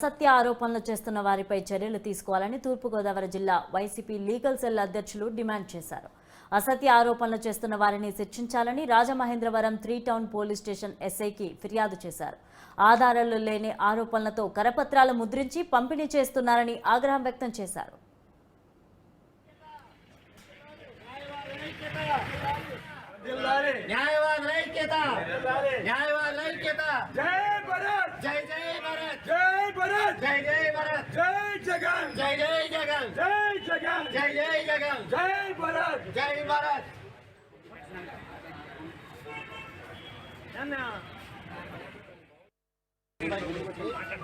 సత్య ఆరోపణలు చేస్తున్న వారిపై చర్యలు తీసుకోవాలని తూర్పుగోదావరి జిల్లా వైసీపీ లీగల్ సెల్ అధ్యక్షులు డిమాండ్ చేశారు. అసత్య ఆరోపణలు చేస్తున్న వారిని శిక్షించాలని రాజమహేంద్రవరం 3 టౌన్ పోలీస్ స్టేషన్ ఎస్ఐకి ఫిర్యాదు చేశారు. ఆధారాలు లేని ఆరోపణలతో కరపత్రాలు ముద్రించి పంపిణీ చేస్తున్నారని ఆగ్రహం వ్యక్తం చేశారు. जय जय भारत जय जगन जय जय जगन जय जगन जय जय जगन जय भारत जय भारत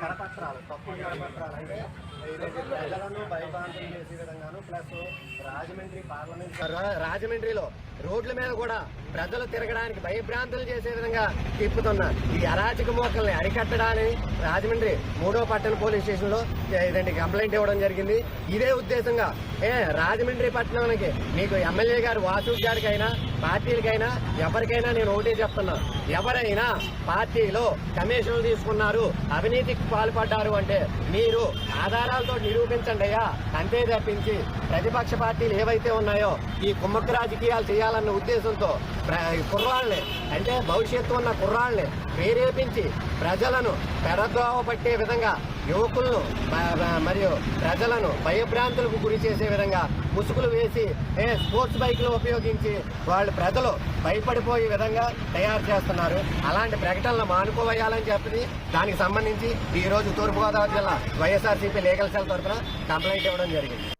కరపత్రాలు తప్పు కరపత్రాలు అంటే ప్రజలను భయభ్రాంతులు చేసే విధంగాను ప్లస్ రాజమండ్రిలో రోడ్ల మీద కూడా ప్రజలు తిరగడానికి భయభ్రాంతులు చేసే విధంగా తిప్పుతున్న ఈ అరాచక మోకల్ని అరికట్టడాన్ని రాజమండ్రి 3వ పట్టణ పోలీస్ స్టేషన్ లో కంప్లైంట్ ఇవ్వడం జరిగింది. ఇదే ఉద్దేశంగా రాజమండ్రి పట్టణానికి మీకు ఎమ్మెల్యే గారు వాసు గారికైనా పార్టీలకైనా ఎవరికైనా నేను ఒకటే చెప్తున్నా, ఎవరైనా పార్టీలో కమిషన్లు తీసుకున్నారు, అవినీతికి పాల్పడ్డారు అంటే మీరు ఆధారాలతో నిరూపించండి అయ్యా, అంతే తప్పించి ప్రతిపక్ష పార్టీలు ఏవైతే ఉన్నాయో ఈ కుమ్మక్కు రాజకీయాలు చేయాలన్న ఉద్దేశంతో కుర్రాళ్ళని అంటే భవిష్యత్తు ఉన్న కుర్రాళ్ళని ప్రేరేపించి ప్రజలను పెరద్రోవ పట్టే విధంగా యువకులను మరియు ప్రజలను భయభ్రాంతులకు గురి చేసే విధంగా ముసుగులు వేసి స్పోర్ట్స్ బైక్లు ఉపయోగించి వాళ్ళు ప్రజలు భయపడిపోయే విధంగా తయారు చేస్తున్నారు. అలాంటి ప్రకటనలు మానుకోవేయాలని చెప్పి దానికి సంబంధించి ఈ రోజు తూర్పుగోదావరి జిల్లా వైఎస్ఆర్సీపీ లీగల్ సెల్ తరఫున కంప్లైంట్ ఇవ్వడం జరిగింది.